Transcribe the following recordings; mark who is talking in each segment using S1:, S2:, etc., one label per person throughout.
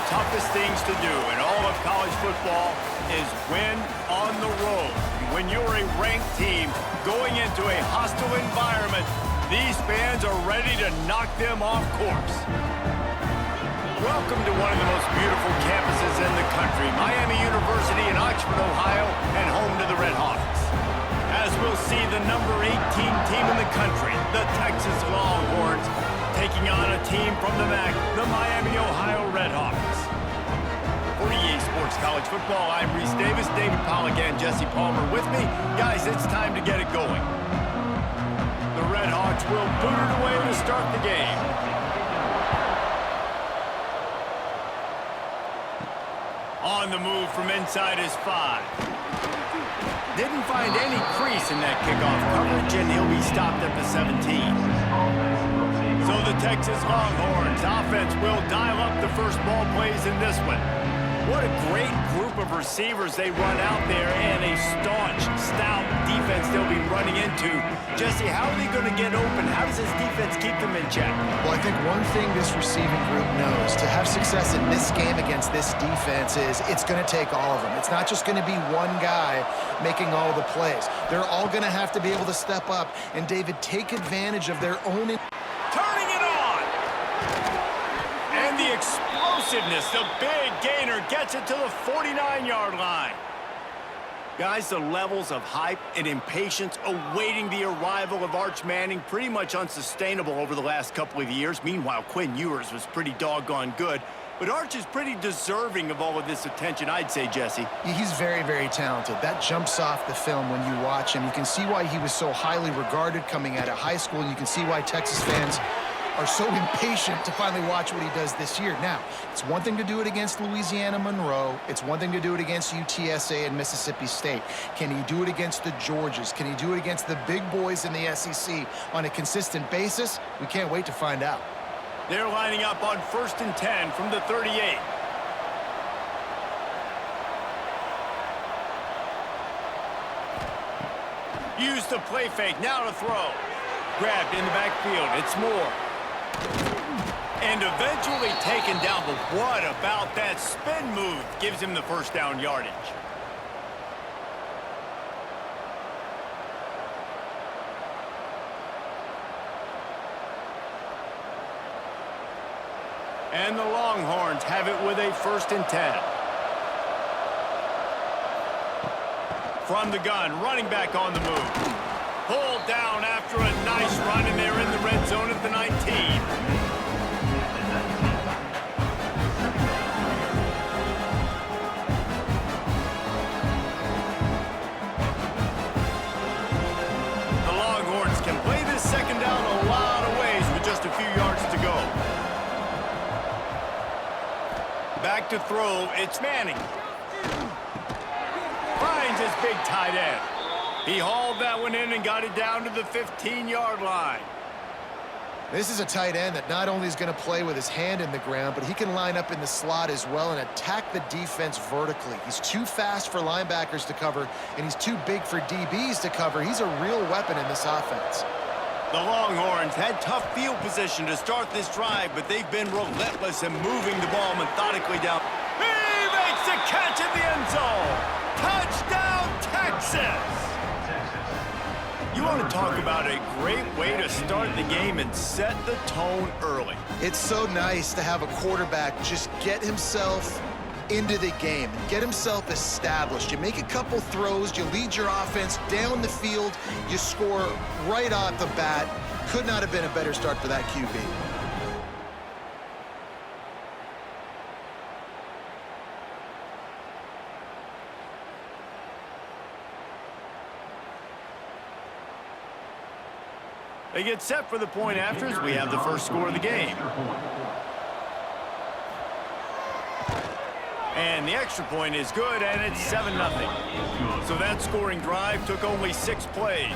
S1: toughest things to do in all of college football is win on the road. When you're a ranked team going into a hostile environment, these fans are ready to knock them off course. Welcome to one of the most beautiful campuses in the country, Miami University in Oxford, Ohio, and home to the Red Hawks. As we'll see the number 18 team in the country, the Texas Longhorns, taking on a team from the MAC, the Miami, Ohio Redhawks. For EA Sports College Football, I'm Reese Davis, David Pollack, and Jesse Palmer with me. Guys, it's time to get it going. The Redhawks will boot it away to start the game. On the move from inside is 5. Didn't find any crease in that kickoff coverage, and he'll be stopped at the 17. So the Texas Longhorns offense will dial up the first ball plays in this one. What a great group of receivers they run out there, and a staunch, stout defense they'll be running into. Jesse, how are they going to get open? How does this defense keep them in check?
S2: Well, I think one thing this receiving group knows to have success in this game against this defense is it's going to take all of them. It's not just going to be one guy making all the plays. They're all going to have to be able to step up and, David, take advantage of their own...
S1: Turning it on! And the explosiveness, the big gainer gets it to the 49-yard line. Guys, the levels of hype and impatience awaiting the arrival of Arch Manning pretty much unsustainable over the last couple of years. Meanwhile, Quinn Ewers was pretty doggone good. But Arch is pretty deserving of all of this attention, I'd say, Jesse.
S2: He's very, very talented. That jumps off the film when you watch him. You can see why he was so highly regarded coming out of high school. You can see why Texas fans are so impatient to finally watch what he does this year. Now, it's one thing to do it against Louisiana Monroe. It's one thing to do it against UTSA and Mississippi State. Can he do it against the Georgias? Can he do it against the big boys in the SEC on a consistent basis? We can't wait to find out.
S1: They're lining up on 1st and 10 from the 38. Use the play fake, now to throw. Grabbed in the backfield, it's Moore. And eventually taken down, but what about that spin move? Gives him the first down yardage. And the Longhorns have it with a 1st and 10. From the gun, running back on the move. Pulled down after a nice run, and they're in the red zone at the 19. The Longhorns can play this second down a lot of ways with just a few yards to go. Back to throw, it's Manning. Finds his big tight end. He hauled that one in and got it down to the 15-yard line.
S2: This is a tight end that not only is going to play with his hand in the ground, but he can line up in the slot as well and attack the defense vertically. He's too fast for linebackers to cover, and he's too big for DBs to cover. He's a real weapon in this offense.
S1: The Longhorns had tough field position to start this drive, but they've been relentless in moving the ball methodically down. He makes the catch in the end zone. Touchdown, Texas! You want to talk about a great way to start the game and set the tone early.
S2: It's so nice to have a quarterback just get himself into the game, get himself established. You make a couple throws, you lead your offense down the field, you score right off the bat. Could not have been a better start for that QB.
S1: They get set for the point after as we have the first score of the game. And the extra point is good, and it's 7-0. So that scoring drive took only 6 plays.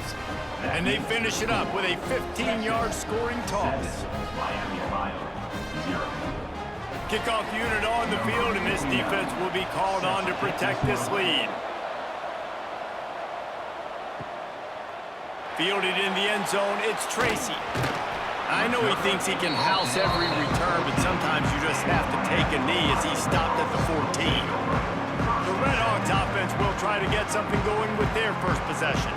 S1: And they finish it up with a 15-yard scoring toss. Kickoff unit on the field, and this defense will be called on to protect this lead. Fielded in the end zone, it's Tracy. I know he thinks he can house every return, but sometimes you just have to take a knee as he stopped at the 14. The Redhawks offense will try to get something going with their first possession.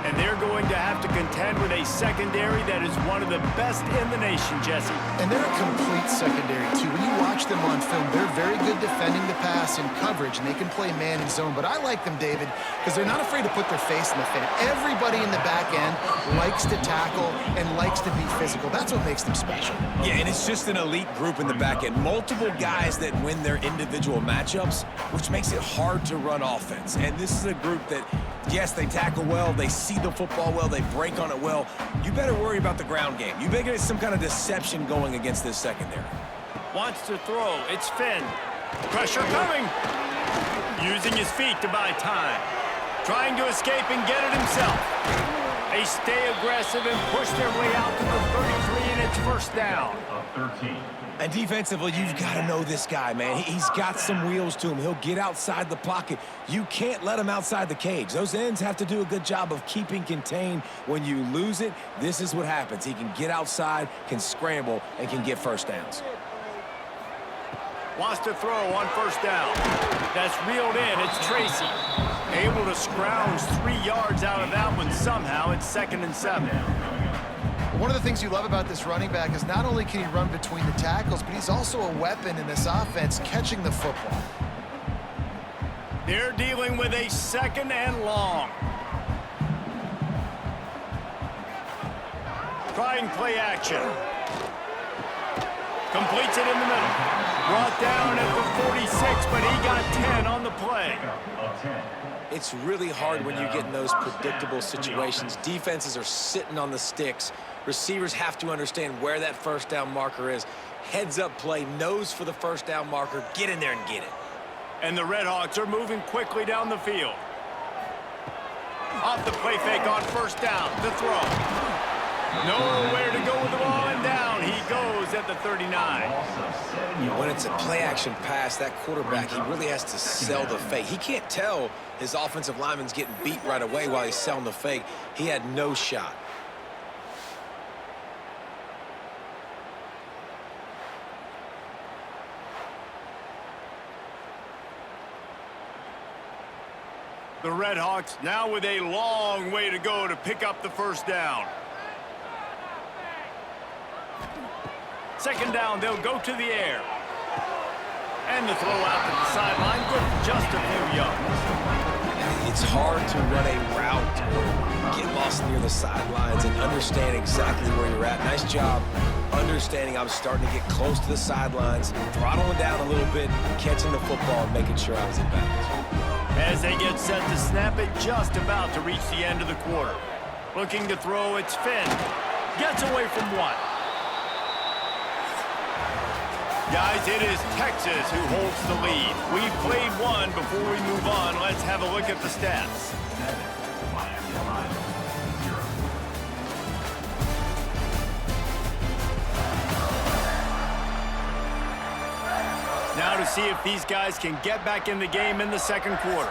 S1: And they're going to have to contend with a secondary that is one of the best in the nation, Jesse.
S2: And they're a complete secondary, too. When you watch them on film, they're very good defending the pass in coverage, and they can play man and zone. But I like them, David, because they're not afraid to put their face in the fan. Everybody in the back end likes to tackle and likes to be physical. That's what makes them special.
S3: Yeah, and it's just an elite group in the back end. Multiple guys that win their individual matchups, which makes it hard to run offense. And this is a group that, yes, they tackle well, they see the football well, they break on it well. You better worry about the ground game. You better get some kind of deception going against this secondary.
S1: Wants to throw. It's Finn. Pressure coming. Using his feet to buy time. Trying to escape and get it himself. They stay aggressive and push their way out to the 33, and it's first down.
S4: 13.
S3: And defensively, you've got to know this guy, man. He's got some wheels to him. He'll get outside the pocket. You can't let him outside the cage. Those ends have to do a good job of keeping contained. When you lose it, this is what happens. He can get outside, can scramble, and can get first downs.
S1: Wants to throw on first down. That's reeled in. It's Tracy. Able to scrounge 3 yards out of that one somehow. It's 2nd and 7.
S2: One of the things you love about this running back is not only can he run between the tackles, but he's also a weapon in this offense catching the football.
S1: They're dealing with a 2nd and long. Trying play action. Completes it in the middle. Brought down at the 46, but he got 10 on the play.
S3: It's really hard when you get in those predictable situations. Defenses are sitting on the sticks. Receivers have to understand where that first down marker is. Heads up play, nose for the first down marker. Get in there and get it.
S1: And the Redhawks are moving quickly down the field. Off the play fake on first down. The throw. Nowhere to go with the ball, and down he goes at the 39.
S3: When it's a play-action pass, that quarterback, he really has to sell the fake. He can't tell his offensive lineman's getting beat right away while he's selling the fake. He had no shot.
S1: The Redhawks now with a long way to go to pick up the first down. 2nd down, they'll go to the air. And the throw out to the sideline, good for just a few yards.
S3: It's hard to run a route or get lost near the sidelines and understand exactly where you're at. Nice job understanding I was starting to get close to the sidelines, throttling down a little bit, catching the football, and making sure I was in bounds.
S1: As they get set to snap it, just about to reach the end of the quarter. Looking to throw, it's Finn. Gets away from one. Guys, it is Texas who holds the lead. We've played one. Before we move on, let's have a look at the stats. Now to see if these guys can get back in the game in the 2nd quarter.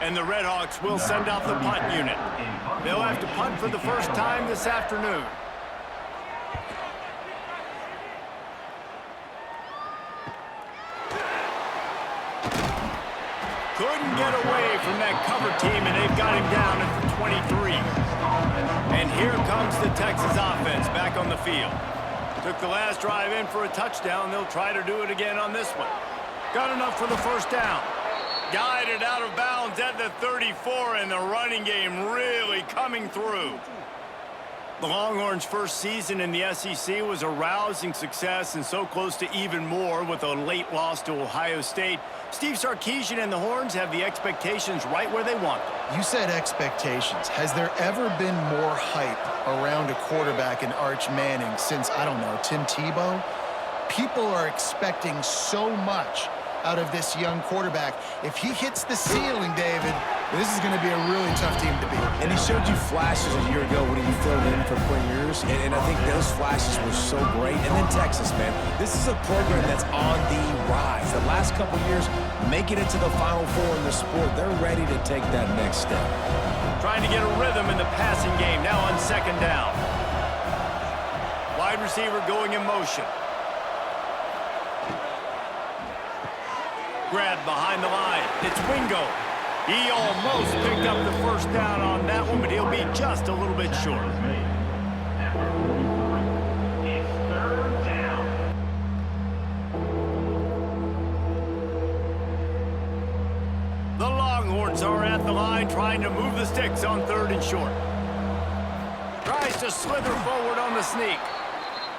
S1: And the Redhawks will send out the punt unit. They'll have to punt for the first time this afternoon. Couldn't get away from that cover team, and they've got him down at the 23. And here comes the Texas offense back on the field. Took the last drive in for a touchdown. They'll try to do it again on this one. Got enough for the first down. Guided out of bounds at the 34, and the running game really coming through. The Longhorns' first season in the SEC was a rousing success and so close to even more with a late loss to Ohio State. Steve Sarkisian and the Horns have the expectations right where they want them.
S2: You said expectations. Has there ever been more hype around a quarterback in Arch Manning since, I don't know, Tim Tebow? People are expecting so much out of this young quarterback. If he hits the ceiling, David, this is going to be a really tough team to beat.
S3: And he showed you flashes a year ago when he filled in for Quinn Ewers, and I think those flashes were so great. And then Texas, man, this is a program that's on the rise. The last couple years, making it to the Final Four in the sport, they're ready to take that next step.
S1: Trying to get a rhythm in the passing game now on 2nd down. Wide receiver going in motion. Grab behind the line. It's Wingo. He almost picked up the first down on that one, but he'll be just a little bit short.
S4: It's third down.
S1: The Longhorns are at the line trying to move the sticks on 3rd and short. Tries to slither forward on the sneak.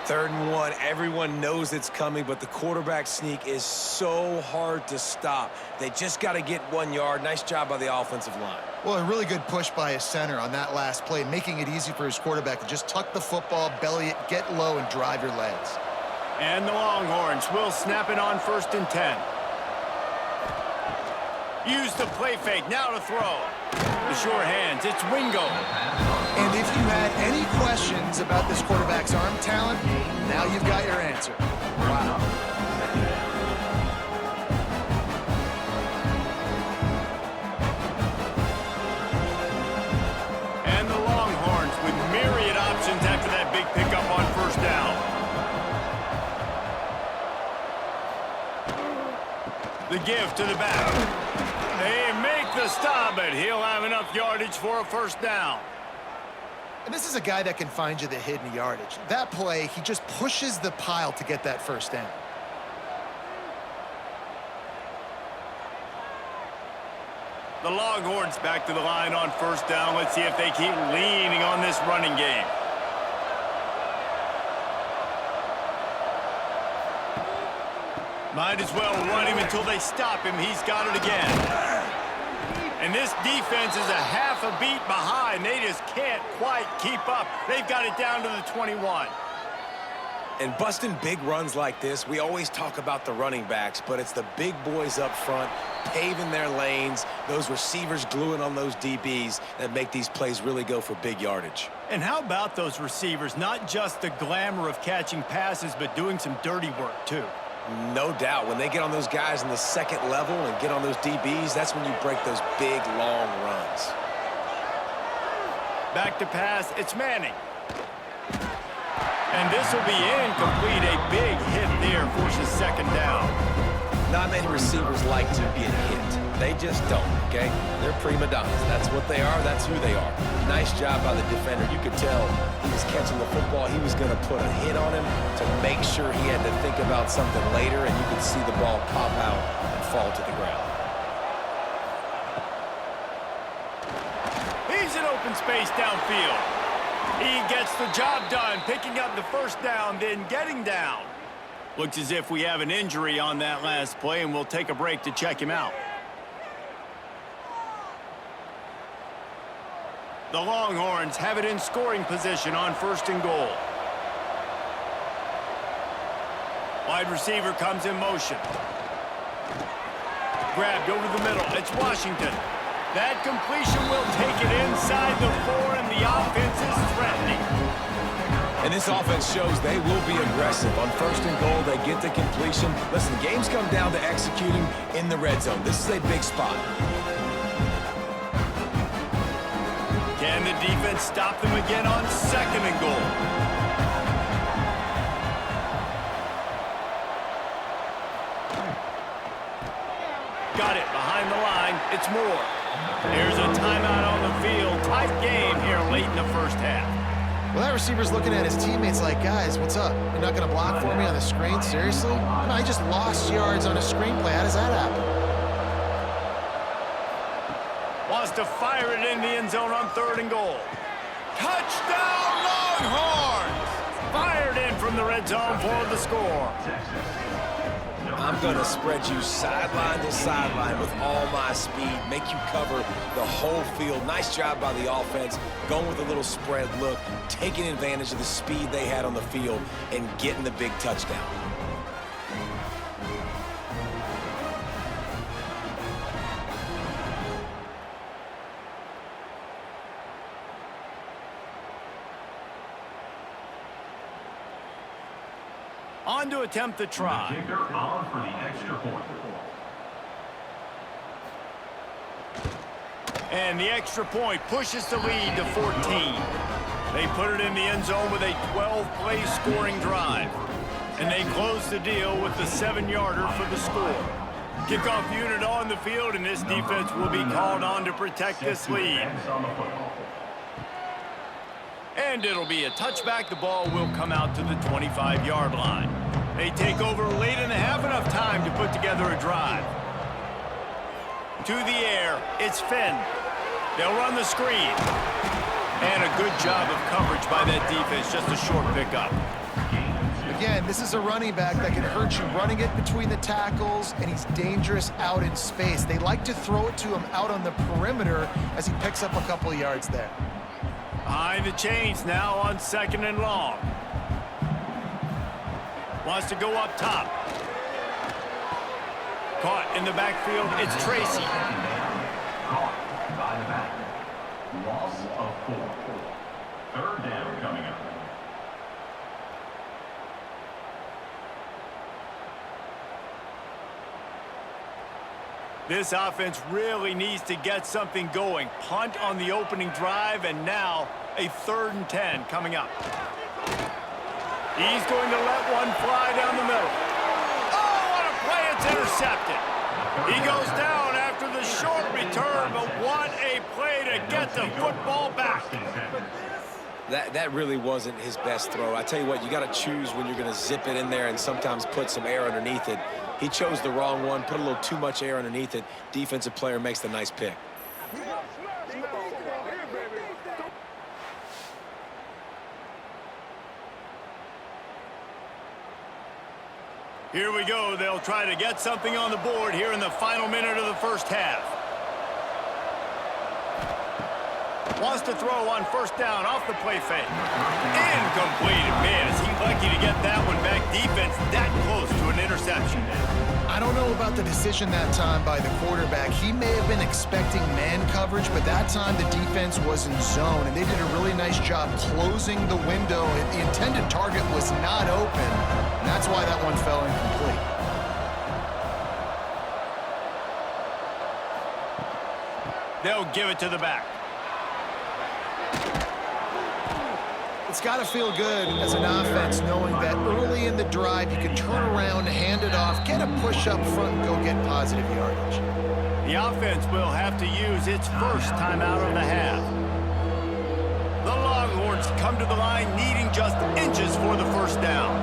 S3: 3rd and 1, everyone knows it's coming, but the quarterback sneak is so hard to stop. They just got to get 1 yard. Nice job by the offensive line.
S2: Well, a really good push by his center on that last play, making it easy for his quarterback to just tuck the football, belly it, get low, and drive your legs.
S1: And the Longhorns will snap it on 1st and 10. Use the play fake, now to throw. The sure hands, it's Wingo.
S2: And if you had any questions about this quarterback's arm talent, now you've got your answer. Wow.
S1: And the Longhorns with myriad options after that big pickup on 1st down. The give to the back. They make the stop, but he'll have enough yardage for a 1st down.
S2: And this is a guy that can find you the hidden yardage. That play, he just pushes the pile to get that 1st down.
S1: The Longhorns back to the line on 1st down. Let's see if they keep leaning on this running game. Might as well run him until they stop him. He's got it again. And this defense is a half a beat behind. They just can't quite keep up. They've got it down to the 21.
S3: And busting big runs like this, we always talk about the running backs, but it's the big boys up front, paving their lanes, those receivers gluing on those DBs that make these plays really go for big yardage.
S1: And how about those receivers? Not just the glamour of catching passes, but doing some dirty work, too.
S3: No doubt. When they get on those guys in the 2nd level and get on those DBs, that's when you break those big, long runs.
S1: Back to pass, it's Manning. And this will be incomplete. A big hit there forces 2nd down.
S3: Not many receivers like to get hit. They just don't, okay? They're prima donnas. That's what they are. That's who they are. Nice job by the defender. You could tell he was catching the football. He was going to put a hit on him to make sure he had to think about something later, and you could see the ball pop out and fall to the ground.
S1: He's in open space downfield. He gets the job done, picking up the 1st down, then getting down. Looks as if we have an injury on that last play, and we'll take a break to check him out. The Longhorns have it in scoring position on 1st and goal. Wide receiver comes in motion. Grabbed over the middle. It's Washington. That completion will take it inside the 4, and the offense is threatening.
S3: And this offense shows they will be aggressive. On 1st and goal, they get the completion. Listen, games come down to executing in the red zone. This is a big spot.
S1: Can the defense stop them again on 2nd and goal? Got it behind the line. It's Moore. There's a timeout on the field. Tight game here late in the 1st half.
S2: Well, that receiver's looking at his teammates like, guys, what's up? You're not going to block for me on the screen? Seriously? No, I just lost yards on a screen play. How does that happen?
S1: Wants to fire it in the end zone on 3rd and goal. Touchdown, Longhorns! Fired in from the red zone for the score.
S3: I'm going to spread you sideline to sideline with all my speed, make you cover the whole field. Nice job by the offense, going with a little spread look, taking advantage of the speed they had on the field, and getting the big touchdown.
S1: On to attempt the try.
S4: Kicker on for the extra point.
S1: And the extra point pushes the lead to 14. They put it in the end zone with a 12-play scoring drive. And they close the deal with the 7-yarder for the score. Kickoff unit on the field, and this defense will be called on to protect this lead. And it'll be a touchback. The ball will come out to the 25-yard line. They take over late in the half, enough time to put together a drive. To the air, it's Finn. They'll run the screen. And a good job of coverage by that defense, just a short pickup.
S2: Again, this is a running back that can hurt you running it between the tackles, and he's dangerous out in space. They like to throw it to him out on the perimeter as he picks up a couple of yards there.
S1: Behind the chains now on 2nd and long. Wants to go up top. Caught in the backfield, it's Tracy.
S4: Caught by the back. Loss of 4. 3rd down coming up.
S1: This offense really needs to get something going. Punt on the opening drive, and now a 3rd and 10 coming up. He's going to let one fly down the middle. Oh, what a play! It's intercepted. He goes down after the short return, but what a play to get the football back.
S3: That really wasn't his best throw. I tell you what, you got to choose when you're going to zip it in there and sometimes put some air underneath it. He chose the wrong one, put a little too much air underneath it. Defensive player makes the nice pick.
S1: Here we go. They'll try to get something on the board here in the final minute of the first half. Wants to throw on 1st down off the play fake. Incomplete. Man, is he lucky to get that one back. Defense that close to an interception.
S2: I don't know about the decision that time by the quarterback. He may have been expecting man coverage, but that time the defense was in zone, and they did a really nice job closing the window. The intended target was not open, and that's why that one fell incomplete.
S1: They'll give it to the back.
S2: It's got to feel good as an offense knowing that early in the drive you can turn around, hand it off, get a push up front, and go get positive yardage.
S1: The offense will have to use its first timeout of the half. The Longhorns come to the line needing just inches for the 1st down.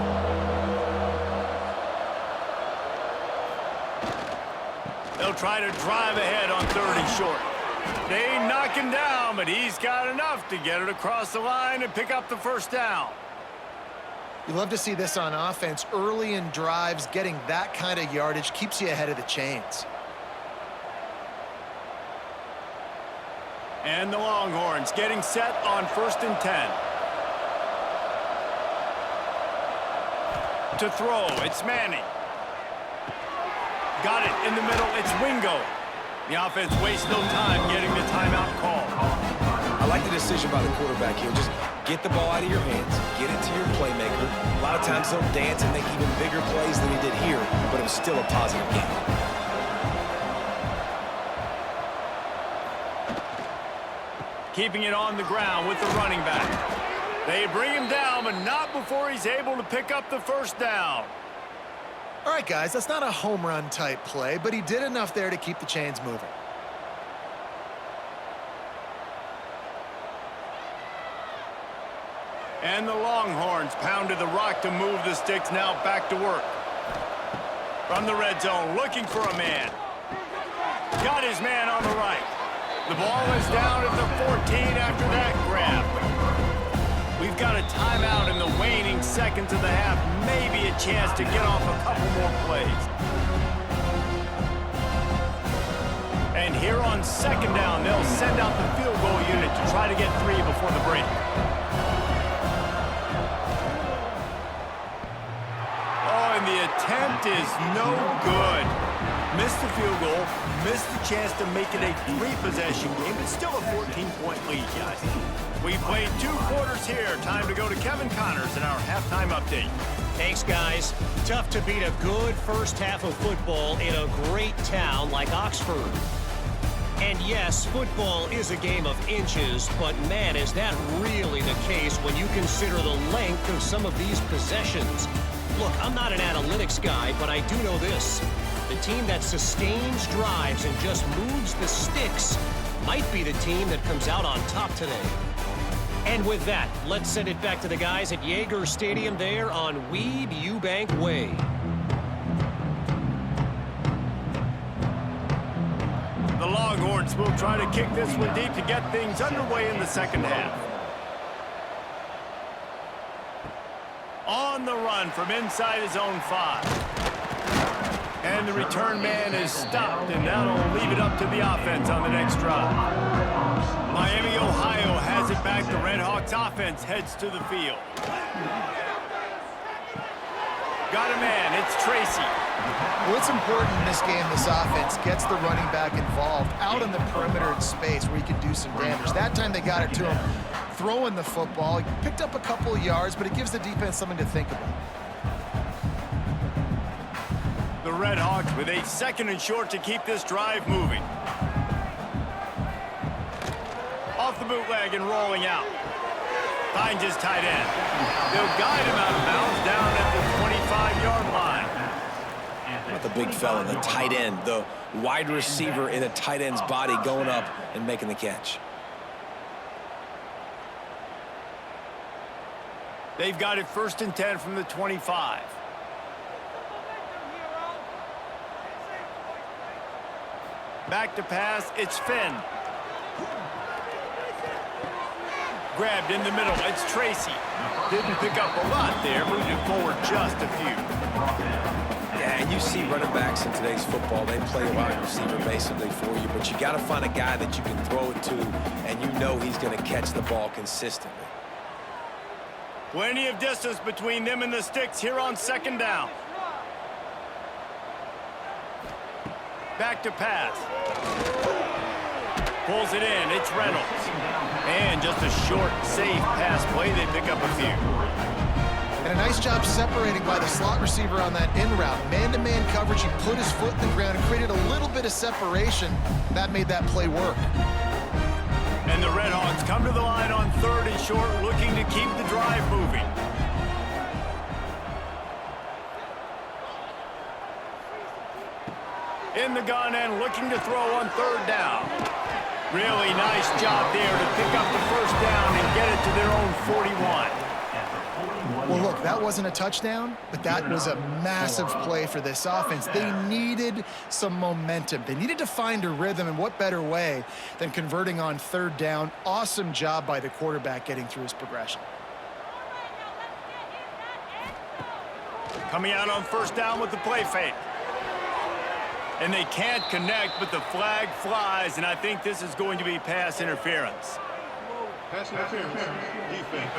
S1: They'll try to drive ahead on 3rd and short. They knock him down, but he's got enough to get it across the line and pick up the 1st down.
S2: You love to see this on offense. Early in drives, getting that kind of yardage keeps you ahead of the chains.
S1: And the Longhorns getting set on 1st and 10. To throw, it's Manning. Got it in the middle, it's Wingo. The offense wastes no time getting the timeout call.
S3: I like the decision by the quarterback here. Just get the ball out of your hands, get it to your playmaker. A lot of times he'll dance and make even bigger plays than he did here, but it was still a positive game.
S1: Keeping it on the ground with the running back. They bring him down, but not before he's able to pick up the 1st down.
S2: All right, guys, that's not a home run type play, but he did enough there to keep the chains moving.
S1: And the Longhorns pounded the rock to move the sticks, now back to work. From the red zone, looking for a man. Got his man on the right. The ball is down at the 14 after that grab. We've got a timeout in the waning seconds of the half. Maybe a chance to get off a couple more plays. And here on 2nd down, they'll send out the field goal unit to try to get 3 before the break. Oh, and the attempt is no good. Missed the field goal, missed the chance to make it a 3-possession game. It's still a 14-point lead, guys. We played 2 quarters here. Time to go to Kevin Connors in our halftime update.
S5: Thanks, guys. Tough to beat a good first half of football in a great town like Oxford. And yes, football is a game of inches, but man, is that really the case when you consider the length of some of these possessions. Look, I'm not an analytics guy, but I do know this. The team that sustains drives and just moves the sticks might be the team that comes out on top today. And with that, let's send it back to the guys at Yager Stadium there on Weed Eubank Way.
S1: The Longhorns will try to kick this one deep to get things underway in the second half. On the run from inside his own 5. And the return man is stopped, and that'll leave it up to the offense on the next drive. Miami, Ohio has it back. The Redhawks offense heads to the field. Got a man, it's Tracy.
S2: Well, it's important in this game, this offense gets the running back involved out in the perimeter in space where he can do some damage. That time they got it to him throwing the football. He picked up a couple of yards, but it gives the defense something to think about.
S1: The Redhawks with a 2nd and short to keep this drive moving. Off the bootleg and rolling out. Finds his tight end. They'll guide him out of bounds down at the 25-yard line.
S3: The big fella, the tight end, the wide receiver in a tight end's body going up and making the catch.
S1: They've got it 1st and 10 from the 25. Back to pass, it's Finn. Grabbed in the middle, it's Tracy. Didn't pick up a lot there, moved it forward just a few.
S3: Yeah, and you see running backs in today's football, they play a wide receiver basically for you, but you got to find a guy that you can throw it to, and you know he's going to catch the ball consistently.
S1: Plenty of distance between them and the sticks here on 2nd down. Back to pass. Pulls it in, it's Reynolds. And just a short, safe pass play, they pick up a few.
S2: And a nice job separating by the slot receiver on that in route. Man-to-man coverage, he put his foot in the ground and created a little bit of separation. That made that play work.
S1: And the Redhawks come to the line on 3rd and short, looking to keep the drive moving. In the gun and looking to throw on 3rd down. Really nice job there to pick up the 1st down and get it to their own 41.
S2: Well, look, that wasn't a touchdown, but that was a massive play for this offense. They needed some momentum. They needed to find a rhythm, and what better way than converting on 3rd down. Awesome job by the quarterback getting through his progression.
S1: Coming out on 1st down with the play fake. And they can't connect, but the flag flies, and I think this is going to be pass interference.
S6: Pass interference. Defense.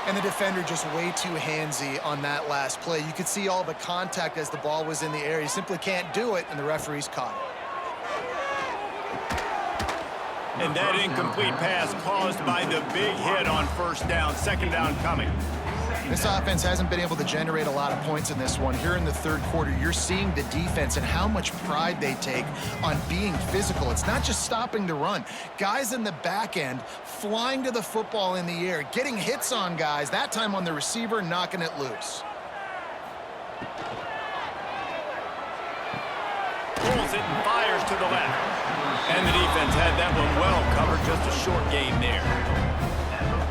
S2: And the defender just way too handsy on that last play. You could see all the contact as the ball was in the air. He simply can't do it, and the referee's caught it.
S1: And that incomplete pass caused by the big hit on 1st down. 2nd down coming.
S2: This offense hasn't been able to generate a lot of points in this one. Here in the 3rd quarter, you're seeing the defense and how much pride they take on being physical. It's not just stopping the run. Guys in the back end flying to the football in the air, getting hits on guys, that time on the receiver, knocking it loose.
S1: Pulls it and fires to the left. And the defense had that one well covered, just a short game there.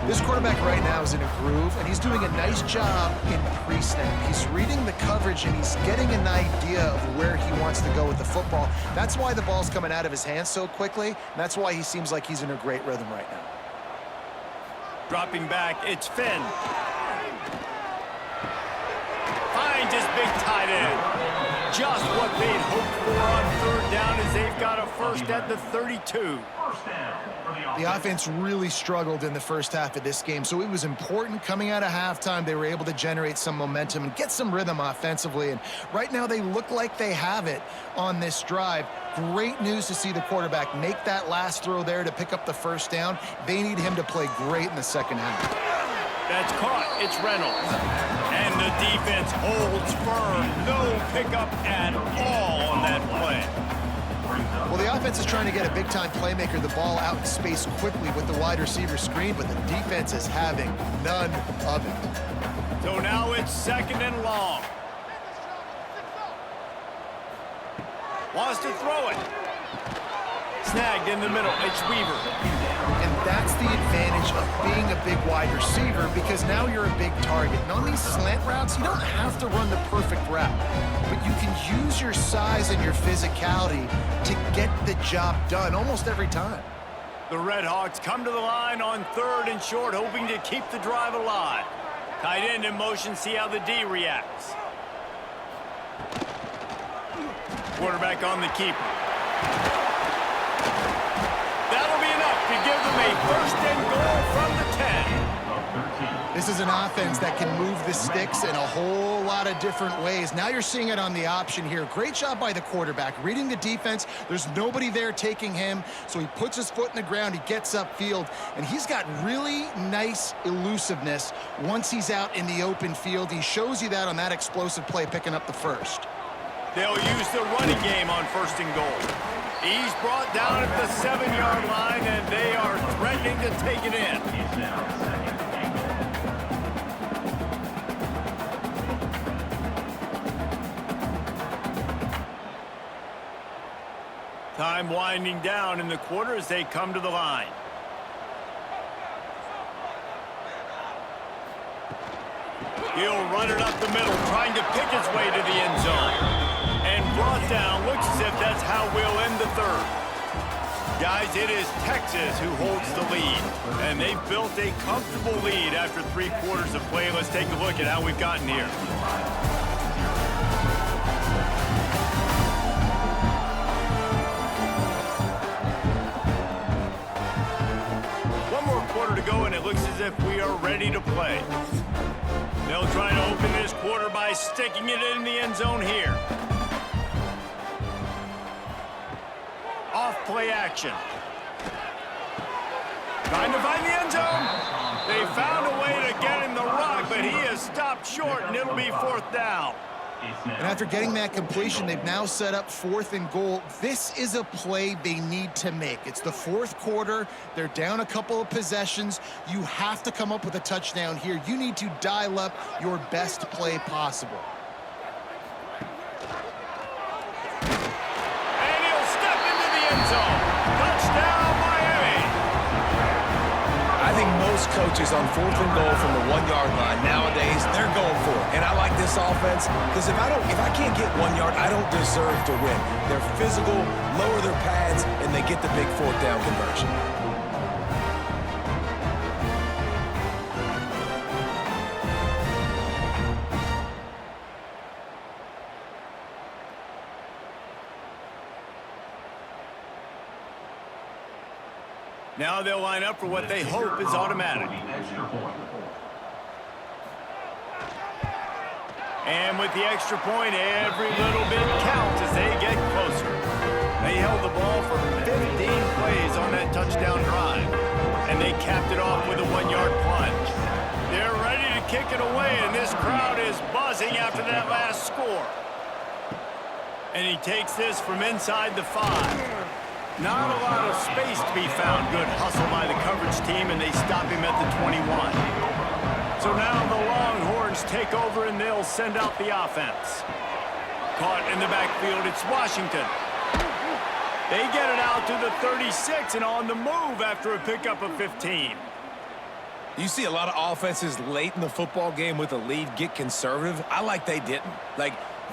S2: This quarterback right now is in a groove, and he's doing a nice job in pre-snap. He's reading the coverage, and he's getting an idea of where he wants to go with the football. That's why the ball's coming out of his hands so quickly, and that's why he seems like he's in a great rhythm right now.
S1: Dropping back, it's Finn. Finds his big tight end. Just what they'd hoped for on 3rd down as they've got a 1st at the 32.
S2: The offense really struggled in the 1st half of this game, so it was important coming out of halftime. They were able to generate some momentum and get some rhythm offensively, and right now they look like they have it on this drive. Great news to see the quarterback make that last throw there to pick up the 1st down. They need him to play great in the 2nd half.
S1: That's caught. It's Reynolds. And the defense holds firm. No pickup at all on that play.
S2: Well, the offense is trying to get a big-time playmaker the ball out in space quickly with the wide receiver screen, but the defense is having none of it.
S1: So now it's 2nd and long. Wants to throw it. Snagged in the middle. It's Weaver.
S2: And that's the advantage of being a big wide receiver, because now you're a big target. And on these slant routes, you don't have to run the perfect route, but you can use your size and your physicality to get the job done almost every time.
S1: The Red Hawks come to the line on 3rd and short, hoping to keep the drive alive. Tight end in motion, see how the D reacts. Quarterback on the keeper. That'll be enough to give them a 1st and goal from the 10.
S2: This is an offense that can move the sticks in a whole lot of different ways. Now you're seeing it on the option here. Great job by the quarterback. Reading the defense, there's nobody there taking him, so he puts his foot in the ground, he gets upfield, and he's got really nice elusiveness once he's out in the open field. He shows you that on that explosive play, picking up the 1st.
S1: They'll use the running game on 1st and goal. He's brought down at the 7-yard line, and they are threatening to take it in.
S4: It's now 2nd and goal.
S1: Time winding down in the quarter as they come to the line. He'll run it up the middle, trying to pick his way to the end zone. And brought down, looks as if that's how we'll end the 3rd. Guys, it is Texas who holds the lead. And they've built a comfortable lead after 3 quarters of play. Let's take a look at how we've gotten here. One more quarter to go, and it looks as if we are ready to play. They'll try to open this quarter by sticking it in the end zone here. Off play action. Trying to find the end zone. They found a way to get him the rock, but he is stopped short, and it'll be 4th down.
S2: And after getting that completion, they've now set up 4th and goal. This is a play they need to make. It's the 4th quarter. They're down a couple of possessions. You have to come up with a touchdown here. You need to dial up your best play possible.
S1: And he'll step into the end zone. Touchdown, Miami.
S3: I think most coaches on 4th and goal from the 1-yard line nowadays, they're going for it. And I like this offense because if I can't get 1 yard, I don't deserve to win. They're physical, lower their pads, and they get the big 4th down conversion.
S1: Now they'll line up for what they hope is automatic. And with the extra point, every little bit counts as they get closer. They held the ball for 15 plays on that touchdown drive, and they capped it off with a 1-yard plunge. They're ready to kick it away, and this crowd is buzzing after that last score. And he takes this from inside the 5. Not a lot of space to be found. Good hustle by the coverage team, and they stop him at the 21. So now the Longhorns take over, and they'll send out the offense. Caught in the backfield, it's Washington. They get it out to the 36 and on the move after a pickup of 15.
S3: You see a lot of offenses late in the football game with a lead get conservative. I like they didn't.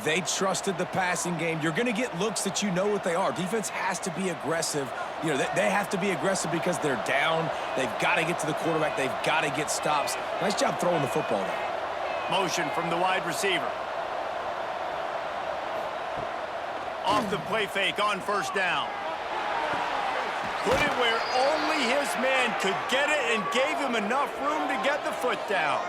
S3: They trusted the passing game. You're going to get looks that you know what they are. Defense has to be aggressive. They have to be aggressive because they're down. They've got to get to the quarterback. They've got to get stops. Nice job throwing the football there.
S1: Motion from the wide receiver. Off the play fake on 1st down. Put it where only his man could get it and gave him enough room to get the foot down.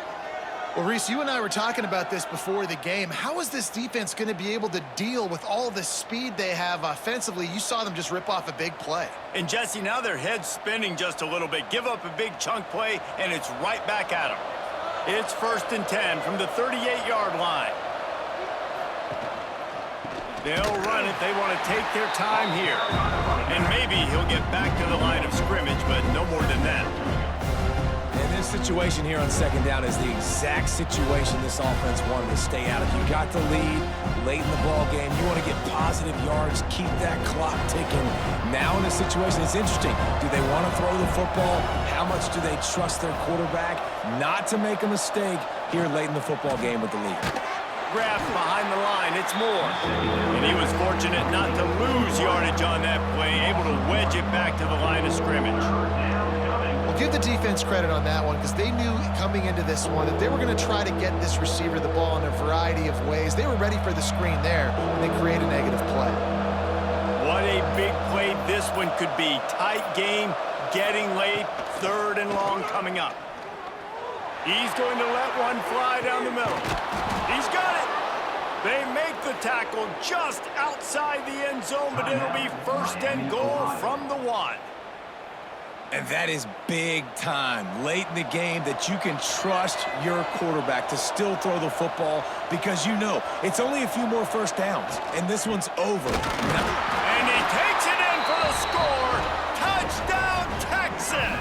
S2: Well, Reese, you and I were talking about this before the game. How is this defense going to be able to deal with all the speed they have offensively? You saw them just rip off a big play.
S1: And, Jesse, now their head's spinning just a little bit. Give up a big chunk play, and it's right back at them. It's 1st and 10 from the 38-yard line. They'll run it. They want to take their time here. And maybe he'll get back to the line of scrimmage, but no more than that.
S3: And this situation here on 2nd down is the exact situation this offense wanted to stay out of. You got the lead late in the ball game. You want to get positive yards, keep that clock ticking. Now in this situation, it's interesting. Do they want to throw the football? How much do they trust their quarterback not to make a mistake here late in the football game with the lead?
S1: Grabbed behind the line, it's Moore. And he was fortunate not to lose yardage on that play, able to wedge it back to the line of scrimmage.
S2: Well, give the defense credit on that one because they knew coming into this one that they were going to try to get this receiver the ball in a variety of ways. They were ready for the screen there, and they create a negative play.
S1: What a big play this one could be. Tight game, getting late, 3rd and long coming up. He's going to let one fly down the middle. He's got it. They make the tackle just outside the end zone, but it'll be 1st and goal from the 1.
S3: And that is big time late in the game that you can trust your quarterback to still throw the football because you know it's only a few more 1st downs, and this one's over.
S1: And he takes it in for the score. Touchdown, Texas!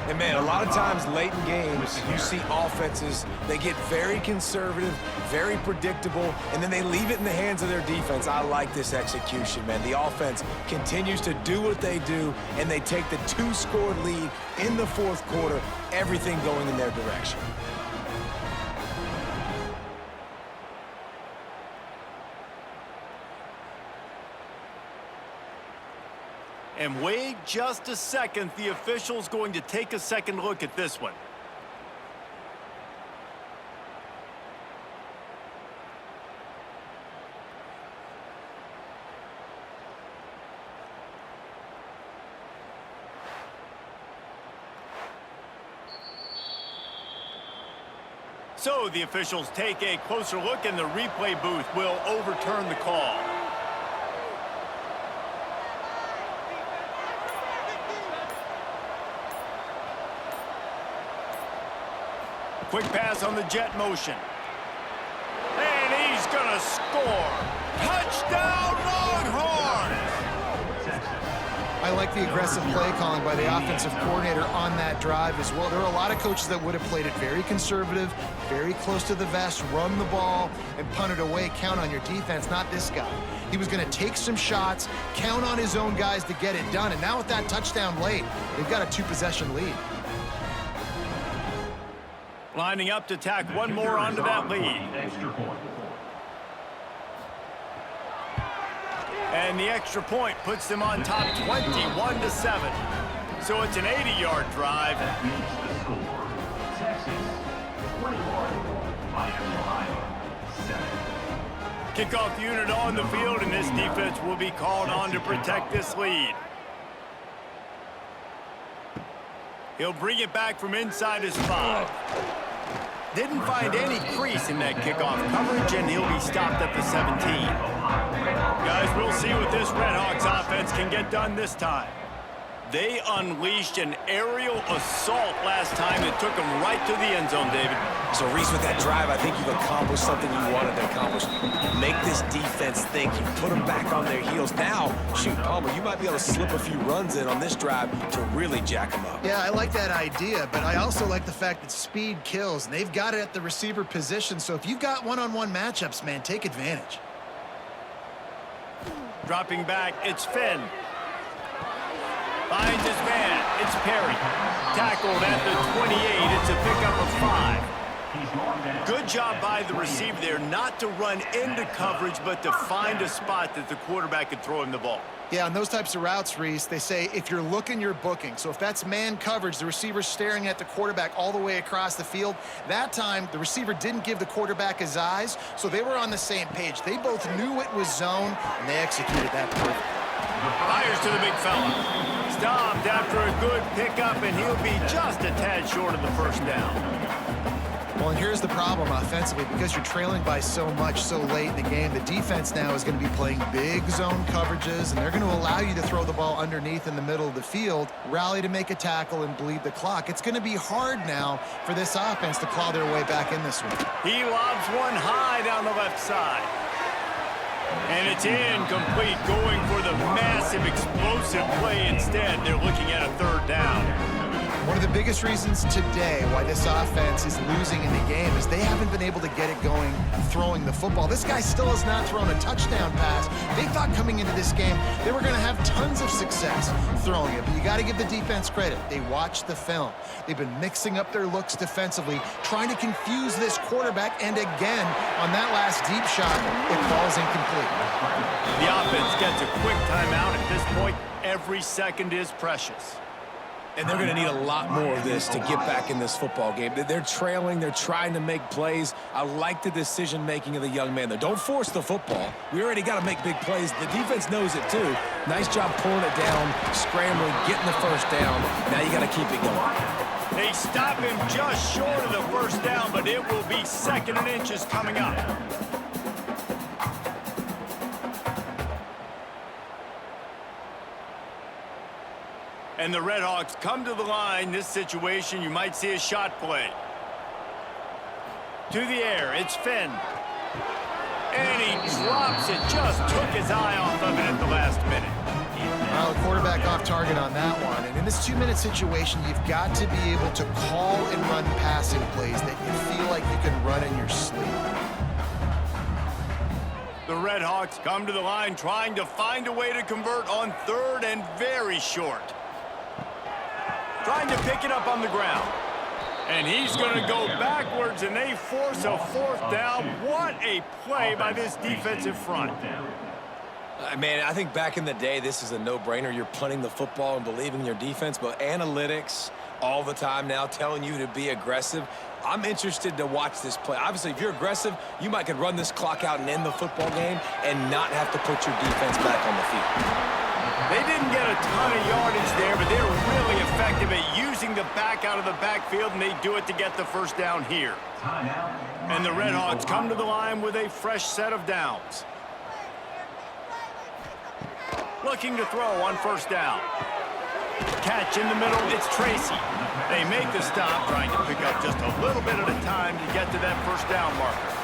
S3: And, man, a lot of times late in games, you see offenses, they get very conservative, very predictable, and then they leave it in the hands of their defense. I like this execution, man. The offense continues to do what they do, and they take the 2-score lead in the 4th quarter, everything going in their direction.
S1: And wait just a second. The official's going to take a second look at this one. So the officials take a closer look, and the replay booth will overturn the call. Quick pass on the jet motion. And he's going to score. Touchdown, Longhorns!
S2: I like the aggressive play calling by the offensive coordinator on that drive as well. There are a lot of coaches that would have played it very conservative, very close to the vest, run the ball, and punt it away. Count on your defense, not this guy. He was going to take some shots, count on his own guys to get it done. And now with that touchdown late, they've got a 2-possession lead.
S1: Lining up to tack one more onto that lead. And the extra point puts them on top 21-7. So it's an 80-yard drive.
S4: That means the score. Texas 21, Miami, Ohio 7.
S1: Kickoff unit on the field, and this defense will be called on to protect this lead. He'll bring it back from inside his 5. Didn't find any crease in that kickoff coverage, and he'll be stopped at the 17. Guys, we'll see what this Redhawks offense can get done this time. They unleashed an aerial assault last time that took them right to the end zone, David.
S3: So, Reese, with that drive, I think you've accomplished something you wanted to accomplish. Make this defense think. You put them back on their heels. Now, shoot, Palmer, you might be able to slip a few runs in on this drive to really jack them up.
S2: Yeah, I like that idea, but I also like the fact that speed kills, and they've got it at the receiver position. So if you've got one-on-one matchups, man, take advantage.
S1: Dropping back, it's Finn. Finds his man, it's Perry. Tackled at the 28, it's a pickup of 5. Good job by the receiver there not to run into coverage, but to find a spot that the quarterback could throw him the ball.
S2: Yeah, on those types of routes, Reese, they say if you're looking, you're booking. So if that's man coverage, the receiver's staring at the quarterback all the way across the field. That time, the receiver didn't give the quarterback his eyes, so they were on the same page. They both knew it was zone, and they executed that perfectly.
S1: Fires to the big fella. Stopped after a good pickup, and he'll be just a tad short of the 1st down.
S3: Well,
S2: Well, and here's the problem offensively. Because you're trailing by so much so late in the game, the defense now is going to be playing big zone coverages, and they're going to allow you to throw the ball underneath in the middle of the field, rally to make a tackle, and bleed the clock. It's going to be hard now for this offense to claw their way back in this one.
S1: He lobs one high down the left side. And it's incomplete, going for the massive explosive play instead. They're looking at a third down.
S2: One of the biggest reasons today why this offense is losing in the game is they haven't been able to get it going throwing the football. This guy still has not thrown a touchdown pass. They thought coming into this game they were going to have tons of success throwing it, but you got to give the defense credit. They watched the film. They've been mixing up their looks defensively, trying to confuse this quarterback, and again, on that last deep shot, it falls incomplete.
S1: The offense gets a quick timeout at this point. Every second is precious.
S3: And they're going to need a lot more of this to get back in this football game. They're trailing. They're trying to make plays. I like the decision-making of the young man, though. Don't force the football. We already got to make big plays. The defense knows it, too. Nice job pulling it down, scrambling, getting the first down. Now you got to keep it going.
S1: They stop him just short of the first down, but it will be 2nd and inches coming up. And the Redhawks come to the line. This situation, you might see a shot play. To the air, it's Finn. And he drops it, just took his eye off of it at the last minute.
S2: Well, the quarterback off target on that one. And in this 2-minute situation, you've got to be able to call and run passing plays that you feel like you can run in your sleep.
S1: The Redhawks come to the line trying to find a way to convert on 3rd and very short. Trying to pick it up on the ground. And he's going to go backwards, and they force a 4th down. What a play by this defensive front.
S3: Man, I think back in the day, this is a no-brainer. You're punting the football and believing in your defense, but analytics all the time now telling you to be aggressive. I'm interested to watch this play. Obviously, if you're aggressive, you might could run this clock out and end the football game and not have to put your defense back on the field.
S1: They didn't get a ton of yardage there, but they're really effective at using the back out of the backfield, and they do it to get the first down here. And the Redhawks come to the line with a fresh set of downs. Looking to throw on 1st down. Catch in the middle, it's Tracy. They make the stop, trying to pick up just a little bit at a time to get to that 1st down marker.